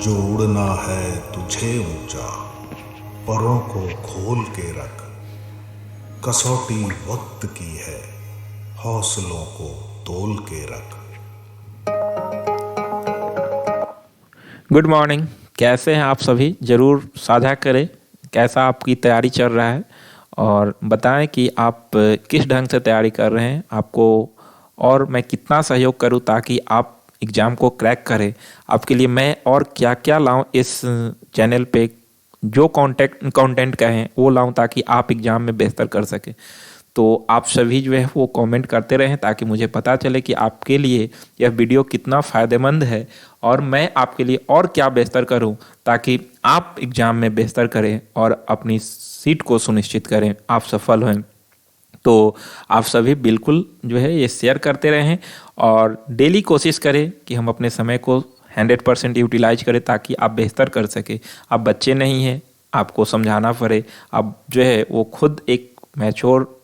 जो उड़ना है तुझे ऊंचा, परों को खोल के रख। कसौटी वक्त की है, हौसलों को तोल के रख। Good morning. कैसे हैं आप सभी? ज़रूर साझा करें कैसा आपकी तैयारी चल रहा है और बताएं कि आप किस ढंग से तैयारी कर रहे हैं। आपको और मैं कितना सहयोग करूं ताकि आप एग्ज़ाम को क्रैक करें। आपके लिए मैं और क्या क्या लाऊं इस चैनल पे, जो कंटेंट कहें वो लाऊं ताकि आप एग्ज़ाम में बेहतर कर सकें। तो आप सभी जो है वो कमेंट करते रहें ताकि मुझे पता चले कि आपके लिए यह वीडियो कितना फ़ायदेमंद है और मैं आपके लिए और क्या बेहतर करूं ताकि आप एग्ज़ाम में बेहतर करें और अपनी सीट को सुनिश्चित करें, आप सफल हों। तो आप सभी बिल्कुल जो है ये शेयर करते रहें और डेली कोशिश करें कि हम अपने समय को 100% यूटिलाइज करें ताकि आप बेहतर कर सकें। आप बच्चे नहीं हैं, आपको समझाना पड़े। आप जो है वो खुद एक मैच्योर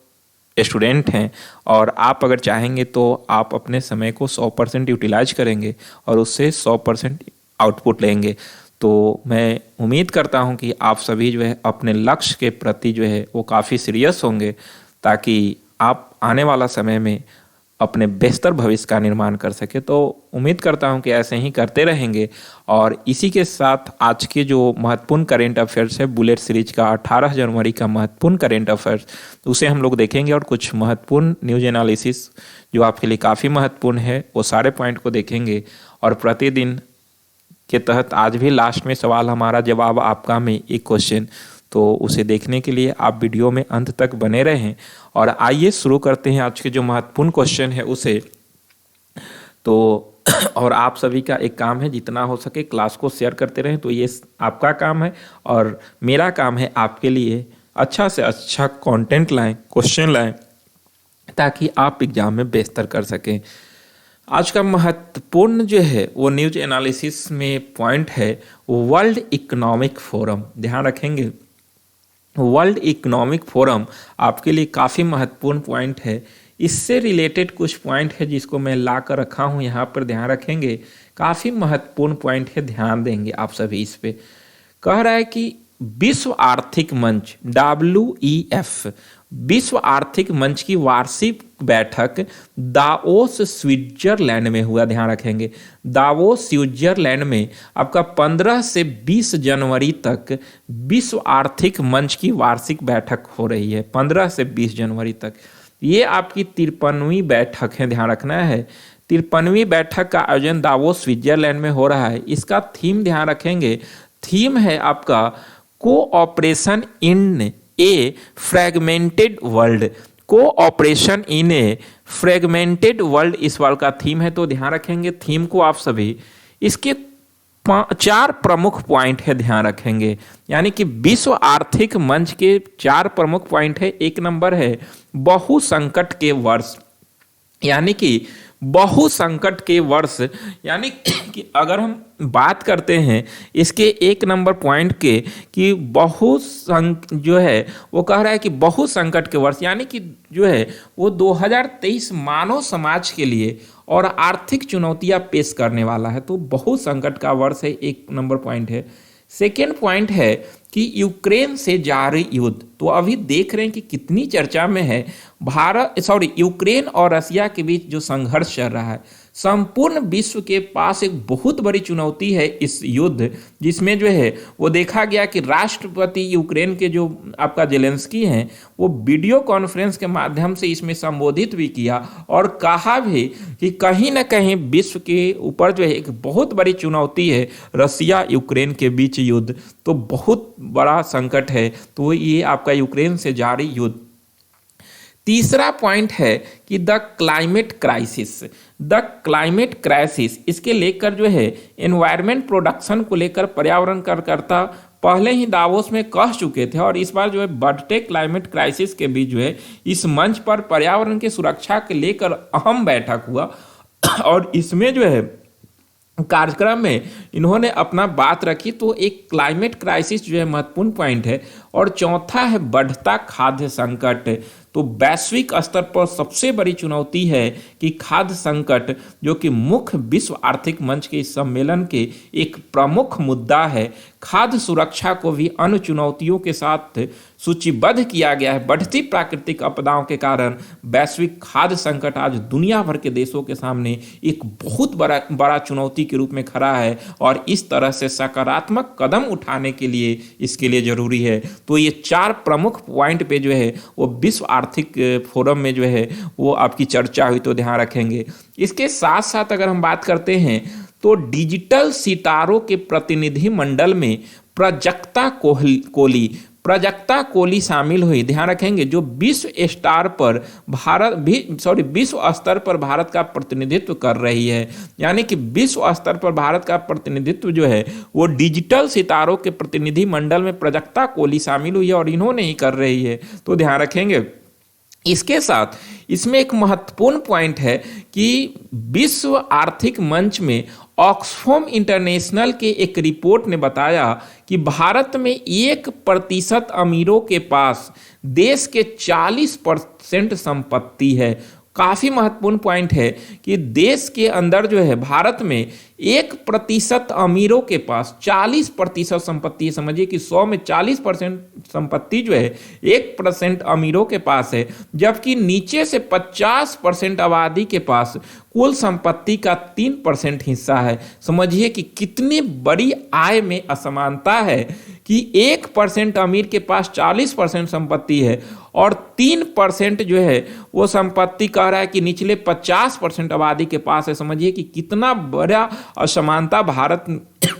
स्टूडेंट हैं और आप अगर चाहेंगे तो आप अपने समय को 100% यूटिलाइज करेंगे और उससे 100% आउटपुट लेंगे। तो मैं उम्मीद करता हूं कि आप सभी जो है अपने लक्ष्य के प्रति जो है वो काफ़ी सीरियस होंगे ताकि आप आने वाला समय में अपने बेहतर भविष्य का निर्माण कर सके। तो उम्मीद करता हूं कि ऐसे ही करते रहेंगे। और इसी के साथ आज के जो महत्वपूर्ण करेंट अफेयर्स है, बुलेट सीरीज का 18 जनवरी का महत्वपूर्ण करेंट अफेयर्स, उसे हम लोग देखेंगे और कुछ महत्वपूर्ण न्यूज एनालिसिस जो आपके लिए काफ़ी महत्वपूर्ण है वो सारे पॉइंट को देखेंगे। और प्रतिदिन के तहत आज भी लास्ट में सवाल हमारा जवाब आपका में एक क्वेश्चन, तो उसे देखने के लिए आप वीडियो में अंत तक बने रहें। और आइए शुरू करते हैं आज के जो महत्वपूर्ण क्वेश्चन है उसे। तो और आप सभी का एक काम है, जितना हो सके क्लास को शेयर करते रहें। तो ये आपका काम है और मेरा काम है आपके लिए अच्छा से अच्छा कंटेंट लाएं, क्वेश्चन लाएं ताकि आप एग्जाम में बेहतर कर सकें। आज का महत्वपूर्ण जो है वो न्यूज एनालिसिस में पॉइंट है वर्ल्ड इकोनॉमिक फोरम। ध्यान रखेंगे, वर्ल्ड इकोनॉमिक फोरम आपके लिए काफ़ी महत्वपूर्ण पॉइंट है। इससे रिलेटेड कुछ पॉइंट है जिसको मैं ला कर रखा हूँ यहाँ पर, ध्यान रखेंगे। काफ़ी महत्वपूर्ण पॉइंट है, ध्यान देंगे आप सभी इस पे। कह रहा है कि विश्व आर्थिक मंच WEF, विश्व आर्थिक मंच की वार्षिक बैठक दावोस स्विट्जरलैंड में हुआ। ध्यान रखेंगे, दावोस स्विट्जरलैंड में आपका 15 से 20 जनवरी तक विश्व आर्थिक मंच की वार्षिक बैठक हो रही है। 15 से 20 जनवरी तक ये आपकी 53वीं बैठक है। ध्यान रखना है, 53वीं बैठक का आयोजन दावोस स्विट्जरलैंड में हो रहा है। इसका थीम ध्यान रखेंगे, थीम है आपका cooperation in a fragmented world. Cooperation in a fragmented world इस वर्ल्ड का थीम है। तो ध्यान रखेंगे थीम को आप सभी। इसके 4 प्रमुख पॉइंट है, ध्यान रखेंगे। यानी कि विश्व आर्थिक मंच के 4 प्रमुख पॉइंट है। एक नंबर है बहुसंकट के वर्ष, यानी कि बहुसंकट के वर्ष, यानी कि अगर हम बात करते हैं इसके 1 नंबर पॉइंट के कि जो है वो कह रहा है कि बहुसंकट के वर्ष, यानी कि जो है वो 2023 मानव समाज के लिए और आर्थिक चुनौतियां पेश करने वाला है। तो बहुसंकट का वर्ष है, 1 नंबर पॉइंट है। सेकेंड पॉइंट है कि यूक्रेन से जारी युद्ध। तो अभी देख रहे हैं कि कितनी चर्चा में है यूक्रेन और रसिया के बीच जो संघर्ष चल रहा है। संपूर्ण विश्व के पास एक बहुत बड़ी चुनौती है इस युद्ध, जिसमें जो है वो देखा गया कि राष्ट्रपति यूक्रेन के जो आपका जेलेंस्की हैं वो वीडियो कॉन्फ्रेंस के माध्यम से इसमें संबोधित भी किया और कहा भी कि कहीं ना कहीं विश्व के ऊपर जो है एक बहुत बड़ी चुनौती है रसिया यूक्रेन के बीच युद्ध। तो बहुत बड़ा संकट है, तो ये आपका यूक्रेन से जारी युद्ध। तीसरा पॉइंट है कि the climate crisis, the climate crisis इसके लेकर जो है एनवायरमेंट प्रोडक्शन को लेकर पर्यावरण कार्यकर्ता पहले ही दावोस में कह चुके थे और इस बार जो है बढ़ते क्लाइमेट क्राइसिस के बीच जो है इस मंच पर पर्यावरण की सुरक्षा के लेकर अहम बैठक हुआ। और इसमें जो है कार्यक्रम में इन्होंने अपना बात रखी। तो एक क्लाइमेट क्राइसिस जो है महत्वपूर्ण पॉइंट है। और चौथा है बढ़ता खाद्य संकट। तो वैश्विक स्तर पर सबसे बड़ी चुनौती है कि खाद्य संकट, जो कि मुख्य विश्व आर्थिक मंच के इस सम्मेलन के एक प्रमुख मुद्दा है, खाद्य सुरक्षा को भी अन्य चुनौतियों के साथ सूचीबद्ध किया गया है। बढ़ती प्राकृतिक आपदाओं के कारण वैश्विक खाद्य संकट आज दुनिया भर के देशों के सामने एक बहुत बड़ा चुनौती के रूप में खड़ा है और इस तरह से सकारात्मक कदम उठाने के लिए इसके लिए जरूरी है। तो ये 4 प्रमुख पॉइंट पे जो है वो विश्व आर्थिक फोरम में जो है वो आपकी चर्चा हुई, तो ध्यान रखेंगे। इसके साथ साथ अगर हम बात करते हैं तो डिजिटल सितारों के प्रतिनिधि मंडल में प्राजक्ता कोली शामिल हुई, ध्यान रखेंगे, जो विश्व स्तर पर भारत का प्रतिनिधित्व कर रही है। यानी कि विश्व स्तर पर भारत का प्रतिनिधित्व जो है वो डिजिटल सितारों के प्रतिनिधि मंडल में प्राजक्ता कोली शामिल हुई है और इन्होंने ही कर रही है, तो ध्यान रखेंगे। इसके साथ इसमें एक महत्वपूर्ण पॉइंट है कि विश्व आर्थिक मंच में ऑक्सफोम इंटरनेशनल के एक रिपोर्ट ने बताया कि भारत में 1% अमीरों के पास देश के 40% संपत्ति है। काफ़ी महत्वपूर्ण पॉइंट है कि देश के अंदर जो है भारत में 1% अमीरों के पास 40% संपत्ति है। समझिए कि 100 में 40% संपत्ति जो है 1% अमीरों के पास है, जबकि नीचे से 50% आबादी के पास कुल संपत्ति का 3% हिस्सा है। समझिए कि कितनी बड़ी आय में असमानता है कि 1% अमीर के पास 40% संपत्ति है और 3% जो है वो संपत्ति कह रहा है कि निचले 50% आबादी के पास है। समझिए कि कितना बड़ा असमानता भारत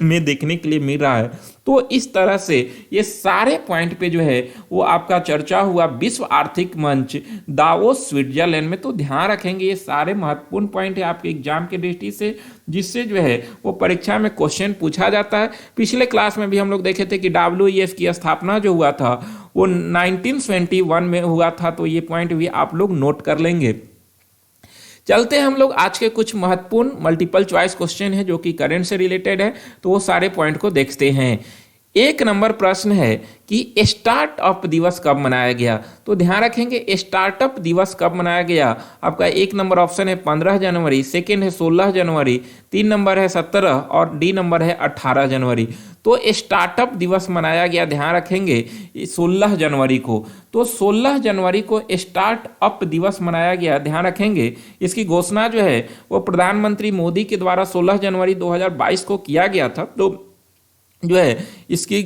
में देखने के लिए मिल रहा है। तो इस तरह से ये सारे पॉइंट पे जो है वो आपका चर्चा हुआ विश्व आर्थिक मंच दावोस स्विट्जरलैंड में। तो ध्यान रखेंगे ये सारे महत्वपूर्ण पॉइंट है आपके एग्जाम के दृष्टि से, जिससे जो है वो परीक्षा में क्वेश्चन पूछा जाता है। पिछले क्लास में भी हम लोग देखे थे कि WEF की स्थापना जो हुआ था वो 1921 में हुआ था, तो ये पॉइंट भी आप लोग नोट कर लेंगे। चलते हैं हम लोग आज के कुछ महत्वपूर्ण मल्टीपल चॉइस क्वेश्चन है जो कि करंट से रिलेटेड है, तो वो सारे पॉइंट को देखते हैं। 1 नंबर प्रश्न है कि स्टार्टअप दिवस कब मनाया गया, तो ध्यान रखेंगे स्टार्टअप दिवस कब मनाया गया। आपका 1 नंबर ऑप्शन है 15 जनवरी, सेकेंड है 16 जनवरी, 3 नंबर है 17 और डी नंबर है 18 जनवरी। तो स्टार्टअप दिवस मनाया गया, ध्यान रखेंगे 16 जनवरी को। तो 16 जनवरी को स्टार्टअप दिवस मनाया गया, ध्यान रखेंगे। इसकी घोषणा जो है वो प्रधानमंत्री मोदी के द्वारा 16 जनवरी 2022 को किया गया था। तो जो है इसकी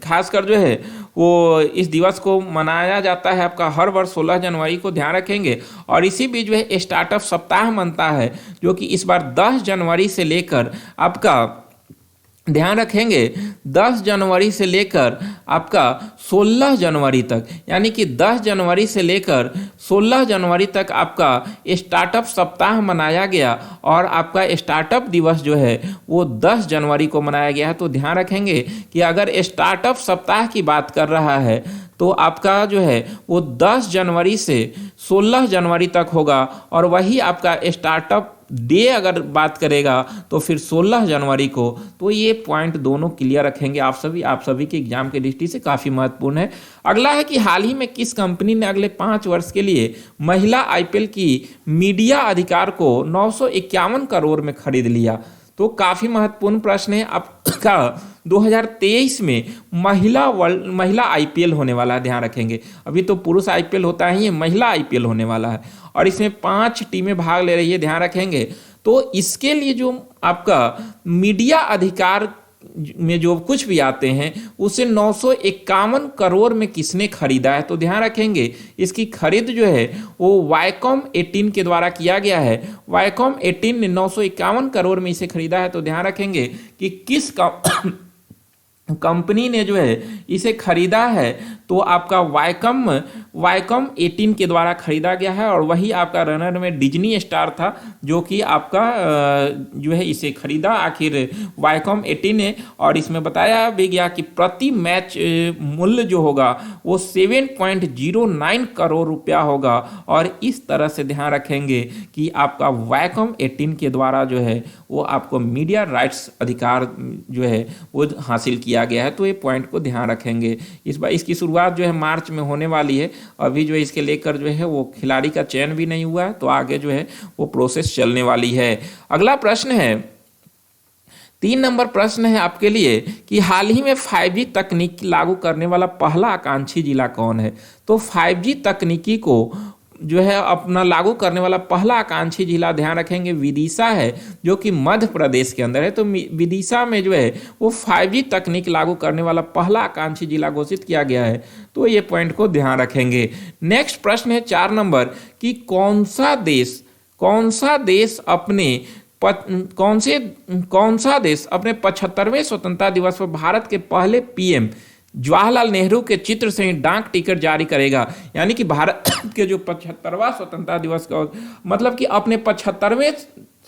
खासकर जो है वो इस दिवस को मनाया जाता है आपका हर वर्ष 16 जनवरी को, ध्यान रखेंगे। और इसी बीच जो है स्टार्टअप सप्ताह मनता है, जो कि इस बार 10 जनवरी से लेकर आपका ध्यान रखेंगे 10 जनवरी से लेकर आपका 16 जनवरी तक, यानी कि 10 जनवरी से लेकर 16 जनवरी तक आपका स्टार्टअप सप्ताह मनाया गया और आपका स्टार्टअप दिवस जो है वो 10 जनवरी को मनाया गया है। तो ध्यान रखेंगे कि अगर स्टार्टअप सप्ताह की बात कर रहा है तो आपका जो है वो 10 जनवरी से 16 जनवरी तक होगा, और वही आपका स्टार्टअप डे अगर बात करेगा तो फिर 16 जनवरी को। तो ये पॉइंट दोनों क्लियर रखेंगे आप सभी के एग्जाम के दृष्टि से काफ़ी महत्वपूर्ण है। अगला है कि हाल ही में किस कंपनी ने अगले 5 वर्ष के लिए महिला IPL की मीडिया अधिकार को 951 करोड़ में खरीद लिया। तो काफ़ी महत्वपूर्ण प्रश्न है आपका। 2023 में महिला IPL होने वाला है, ध्यान रखेंगे। अभी तो पुरुष IPL होता ही है, महिला IPL होने वाला है और इसमें 5 टीमें भाग ले रही है, ध्यान रखेंगे। तो इसके लिए जो आपका मीडिया अधिकार में जो कुछ भी आते हैं उसे 951 करोड़ में किसने खरीदा है, तो ध्यान रखेंगे इसकी खरीद जो है वो वायकॉम 18 के द्वारा किया गया है। वायकॉम 18 ने 951 करोड़ में इसे खरीदा है। तो ध्यान रखेंगे कि किस कंपनी ने जो है इसे खरीदा है, तो आपका वायकॉम 18 के द्वारा खरीदा गया है और वही आपका रनर में डिज्नी स्टार था जो कि आपका जो है इसे खरीदा आखिर वायकॉम 18 ने। और इसमें बताया भी गया कि प्रति मैच मूल्य जो होगा वो 7.09 करोड़ रुपया होगा। और इस तरह से ध्यान रखेंगे कि आपका वायकॉम 18 के द्वारा जो है वो आपको मीडिया राइट्स अधिकार जो है वो हासिल किया गया है। तो ये पॉइंट को ध्यान रखेंगे। इस बार इसकी शुरुआत शुरुआत जो है मार्च में होने वाली है। अभी जो है इसके लेकर जो है वो खिलाड़ी का चयन भी नहीं हुआ है, तो आगे जो है वो प्रोसेस चलने वाली है। अगला प्रश्न है, 3 नंबर प्रश्न है आपके लिए कि हाल ही में 5G तकनीक लागू करने वाला पहला आकांक्षी जिला कौन है। तो 5G तकनीकी को जो है अपना लागू करने वाला पहला आकांक्षी जिला, ध्यान रखेंगे, विदिशा है, जो कि मध्य प्रदेश के अंदर है। तो विदिशा में जो है वो 5G तकनीक लागू करने वाला पहला आकांक्षी जिला घोषित किया गया है। तो ये पॉइंट को ध्यान रखेंगे। नेक्स्ट प्रश्न है 4 नंबर कि कौन सा देश अपने 75वें स्वतंत्रता दिवस पर भारत के पहले पीएम जवाहरलाल नेहरू के चित्र से ही डाक टिकट जारी करेगा। यानी कि भारत के जो 75वां स्वतंत्रता दिवस का मतलब कि अपने 75वें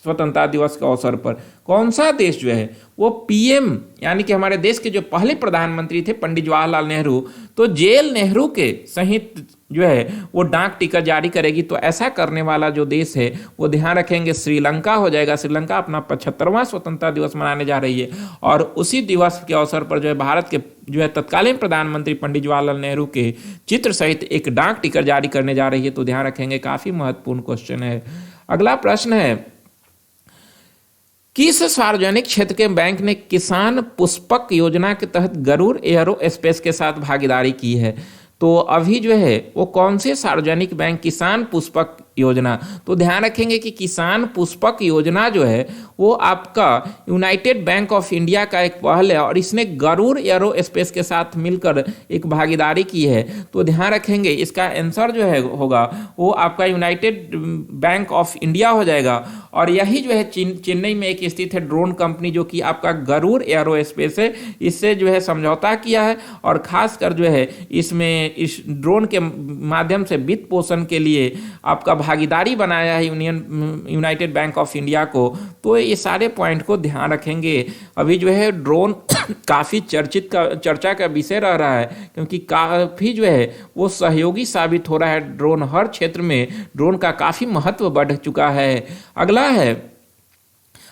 स्वतंत्रता दिवस के अवसर पर कौन सा देश जो है वो पीएम, यानी कि हमारे देश के जो पहले प्रधानमंत्री थे पंडित जवाहरलाल नेहरू, तो जेल नेहरू के सहित जो है वो डाक टिकट जारी करेगी। तो ऐसा करने वाला जो देश है वो ध्यान रखेंगे श्रीलंका हो जाएगा। श्रीलंका अपना 75वां स्वतंत्रता दिवस मनाने जा रही है और उसी दिवस के अवसर पर जो है भारत के जो है तत्कालीन प्रधानमंत्री पंडित जवाहरलाल नेहरू के चित्र सहित एक डाक टिकट जारी करने जा रही है। तो ध्यान रखेंगे, काफी महत्वपूर्ण क्वेश्चन है। अगला प्रश्न है, किस सार्वजनिक क्षेत्र के बैंक ने किसान पुष्पक योजना के तहत गरुड़ एयरोस्पेस के साथ भागीदारी की है। तो अभी जो है वो कौन से सार्वजनिक बैंक किसान पुष्पक योजना, तो ध्यान रखेंगे कि किसान पुष्पक योजना जो है वो आपका यूनाइटेड बैंक ऑफ इंडिया का एक पहल है और इसने गरुड़ एयरोस्पेस के साथ मिलकर एक भागीदारी की है। तो ध्यान रखेंगे इसका आंसर जो है होगा वो आपका यूनाइटेड बैंक ऑफ इंडिया हो जाएगा। और यही जो है चेन्नई में एक स्थित है ड्रोन कंपनी जो कि आपका गरुड़ एयरोस्पेस है, इससे जो है समझौता किया है और खासकर जो है इसमें इस ड्रोन के माध्यम से वित्त पोषण के लिए आपका भागीदारी बनाया है यूनाइटेड बैंक ऑफ इंडिया को। तो ये सारे पॉइंट को ध्यान रखेंगे। अभी जो है ड्रोन काफ़ी चर्चा का विषय रह रहा है, क्योंकि काफ़ी जो है वो सहयोगी साबित हो रहा है। ड्रोन हर क्षेत्र में ड्रोन का काफ़ी महत्व बढ़ चुका है। अगला है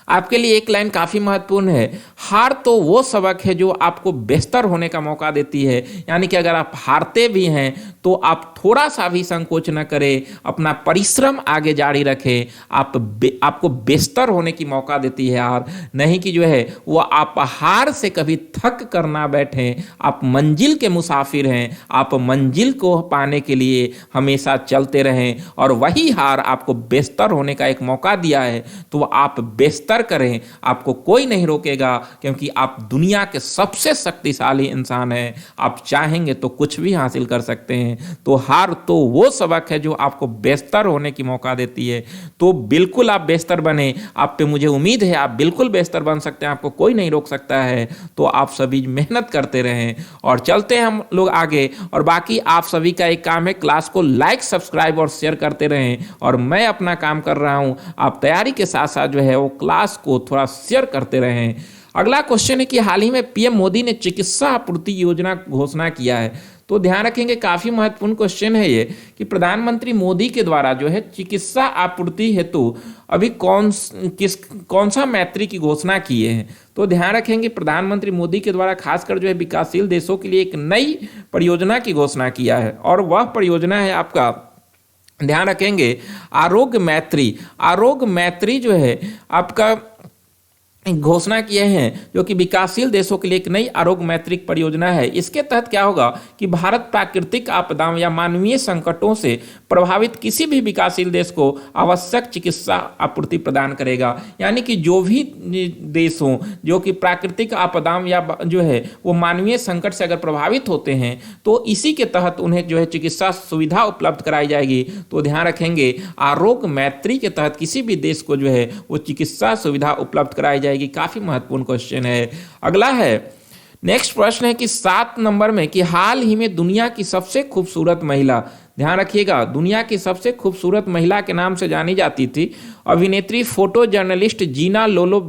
आपके लिए एक लाइन काफ़ी महत्वपूर्ण है, हार तो वो सबक है जो आपको बेहतर होने का मौका देती है। यानी कि अगर आप हारते भी हैं तो आप थोड़ा सा भी संकोच न करें, अपना परिश्रम आगे जारी रखें, आपको बेहतर होने की मौका देती है हार। नहीं कि जो है वो आप हार से कभी थक कर ना बैठें, आप मंजिल के मुसाफिर हैं, आप मंजिल को पाने के लिए हमेशा चलते रहें और वही हार आपको बेहतर होने का एक मौका दिया है। तो आप बेहतर करें, आपको कोई नहीं रोकेगा, क्योंकि आप दुनिया के सबसे शक्तिशाली इंसान हैं। आप चाहेंगे तो कुछ भी हासिल कर सकते हैं। तो हार तो वो सबक है जो आपको बेहतर होने की मौका देती है। तो बिल्कुल आप बेहतर बने, आप पे मुझे उम्मीद है आप बिल्कुल बेहतर बन सकते हैं, आपको कोई नहीं रोक सकता है। तो आप सभी मेहनत करते रहें और चलते हैं हम लोग आगे। और बाकी आप सभी का एक काम है, क्लास को लाइक, सब्सक्राइब और शेयर करते रहें। और मैं अपना काम कर रहा हूं, आप तैयारी के साथ साथ जो है वो क्लास को थोड़ा शेयर करते रहें। अगला क्वेश्चन है कि हाल ही में पीएम मोदी ने चिकित्सा आपूर्ति योजना घोषणा किया है। तो ध्यान रखेंगे, काफी महत्वपूर्ण क्वेश्चन है ये कि प्रधानमंत्री मोदी के द्वारा जो है चिकित्सा आपूर्ति हेतु अभी कौन सा मैत्री की घोषणा किए हैं। तो ध्यान रखेंगे प्रधानमंत्री मोदी के द्वारा खासकर जो है विकासशील देशों के लिए एक नई परियोजना की घोषणा किया है और वह परियोजना है आपका, ध्यान रखेंगे, आरोग्य मैत्री। आरोग्य मैत्री जो है आपका घोषणा किए हैं, जो कि विकासशील देशों के लिए एक नई आरोग्य मैत्री परियोजना है। इसके तहत क्या होगा कि भारत प्राकृतिक आपदाओं या मानवीय संकटों से प्रभावित किसी भी विकासशील देश को आवश्यक चिकित्सा आपूर्ति प्रदान करेगा। यानी कि जो भी देश हों जो कि प्राकृतिक आपदाओं या जो है वो मानवीय संकट से अगर प्रभावित होते हैं तो इसी के तहत उन्हें जो है चिकित्सा सुविधा उपलब्ध कराई जाएगी। तो ध्यान रखेंगे आरोग्य मैत्री के तहत किसी भी देश को जो है वो चिकित्सा सुविधा उपलब्ध कराई जाएगी। काफी महत्वपूर्ण क्वेश्चन है। अगला है, नेक्स्ट प्रश्न है कि 7 नंबर में कि हाल ही में दुनिया की सबसे खूबसूरत महिला, ध्यान रखिएगा, दुनिया की सबसे खूबसूरत महिला के नाम से जानी जाती थी अभिनेत्री फोटो जर्नलिस्ट जीना लोलो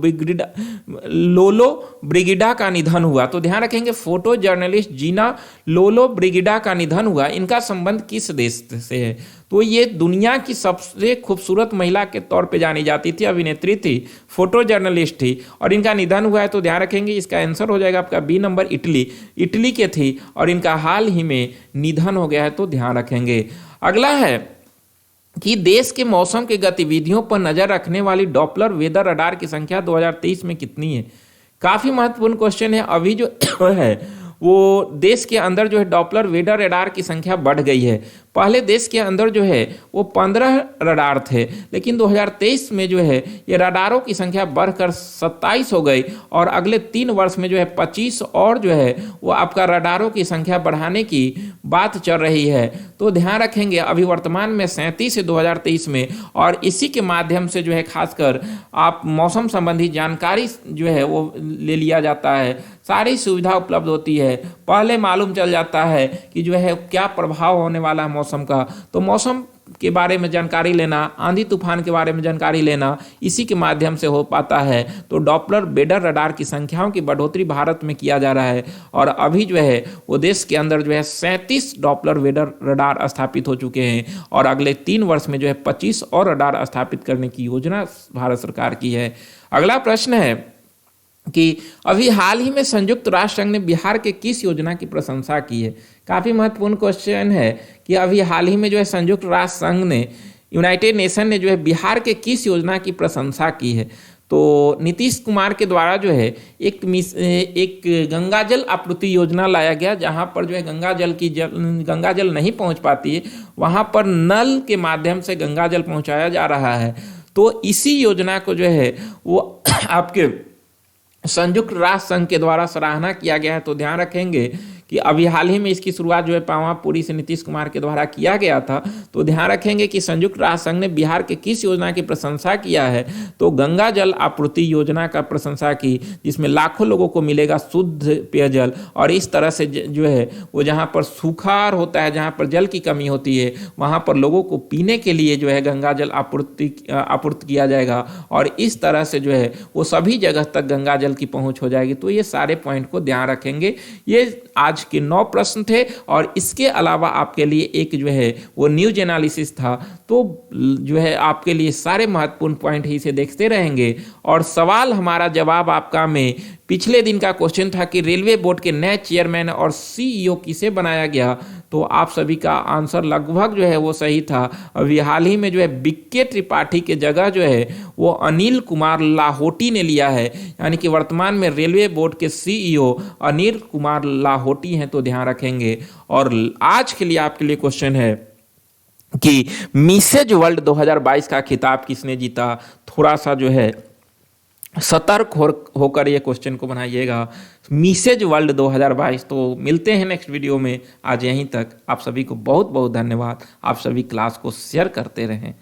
ब्रिगिडा का निधन हुआ। तो ध्यान रखेंगे फोटो जर्नलिस्ट जीना लोलो ब्रिगिडा का निधन हुआ। इनका संबंध किस देश से है। तो ये दुनिया की सबसे खूबसूरत महिला के तौर पे जानी जाती थी, अभिनेत्री थी, फोटो जर्नलिस्ट थी, और इनका निधन हुआ है तो ध्यान रखेंगे इसका आंसर हो जाएगा आपका बी नंबर, इटली के थी और इनका हाल ही में निधन हो गया है तो ध्यान रखेंगे। अगला है कि देश के मौसम की गतिविधियों पर नजर रखने वाली डॉपलर वेदर रडार की संख्या 2023 में कितनी है। काफी महत्वपूर्ण क्वेश्चन है। अभी जो है वो देश के अंदर जो है डॉपलर वेदर रडार की संख्या बढ़ गई है। पहले देश के अंदर जो है वो 15 रडार थे, लेकिन 2023 में जो है ये रडारों की संख्या बढ़कर 27 हो गई और अगले 3 वर्ष में जो है 25 और जो है वो आपका रडारों की संख्या बढ़ाने की बात चल रही है। तो ध्यान रखेंगे अभी वर्तमान में 37 है 2023 में, और इसी के माध्यम से जो है खासकर आप मौसम संबंधी जानकारी जो है वो ले लिया जाता है, सारी सुविधा उपलब्ध होती है, पहले मालूम चल जाता है कि जो है क्या प्रभाव होने वाला है मौसम का। तो मौसम के बारे में जानकारी लेना, आंधी तूफान के बारे में जानकारी लेना इसी के माध्यम से हो पाता है। तो डॉपलर वेदर रडार की संख्याओं की बढ़ोतरी भारत में किया जा रहा है और अभी जो है वो देश के अंदर जो है 37 डॉपलर वेदर रडार स्थापित हो चुके हैं और अगले 3 वर्ष में जो है 25 और रडार स्थापित करने की योजना भारत सरकार की है। अगला प्रश्न है कि अभी हाल ही में संयुक्त राष्ट्र संघ ने बिहार के किस योजना की प्रशंसा की है। काफ़ी महत्वपूर्ण क्वेश्चन है कि अभी हाल ही में जो है संयुक्त राष्ट्र संघ ने, यूनाइटेड नेशन ने जो है बिहार के किस योजना की प्रशंसा की है। तो नीतीश कुमार के द्वारा जो है एक गंगा जल आपूर्ति योजना लाया गया, जहां पर जो है गंगा जल नहीं पहुंच पाती है, वहां पर नल के माध्यम से गंगा जल पहुंचाया जा रहा है। तो इसी योजना को जो है वो आपके संयुक्त राष्ट्र संघ के द्वारा सराहना किया गया है। तो ध्यान रखेंगे कि अभी हाल ही में इसकी शुरुआत जो है पावापुरी से नीतीश कुमार के द्वारा किया गया था। तो ध्यान रखेंगे कि संयुक्त राष्ट्र संघ ने बिहार के किस योजना की प्रशंसा किया है, तो गंगा जल आपूर्ति योजना का प्रशंसा की, जिसमें लाखों लोगों को मिलेगा शुद्ध पेयजल। और इस तरह से जो है वो जहाँ पर सूखाड़ होता है, जहाँ पर जल की कमी होती है, वहाँ पर लोगों को पीने के लिए जो है गंगा जल आपूर्ति किया जाएगा और इस तरह से जो है वो सभी जगह तक गंगा जल की पहुँच हो जाएगी। तो ये सारे पॉइंट को ध्यान रखेंगे। ये आज के 9 प्रश्न थे और इसके अलावा आपके लिए एक जो है वो न्यूज एनालिसिस था। तो जो है आपके लिए सारे महत्वपूर्ण पॉइंट ही से देखते रहेंगे। और सवाल हमारा जवाब आपका में पिछले दिन का क्वेश्चन था कि रेलवे बोर्ड के नए चेयरमैन और सीईओ किसे बनाया गया। तो आप सभी का आंसर लगभग जो है वो सही था। अभी हाल ही में जो है बीके त्रिपाठी के जगह जो है वो अनिल कुमार लाहोटी ने लिया है, यानी कि वर्तमान में रेलवे बोर्ड के सीईओ अनिल कुमार लाहोटी हैं। तो ध्यान रखेंगे। और आज के लिए आपके लिए क्वेश्चन है कि मिसेज वर्ल्ड 2022 का खिताब किसने जीता। थोड़ा सा जो है सतर्क होकर ये क्वेश्चन को बनाइएगा। Mrs World 2022। तो मिलते हैं नेक्स्ट वीडियो में। आज यहीं तक। आप सभी को बहुत बहुत धन्यवाद। आप सभी क्लास को शेयर करते रहें।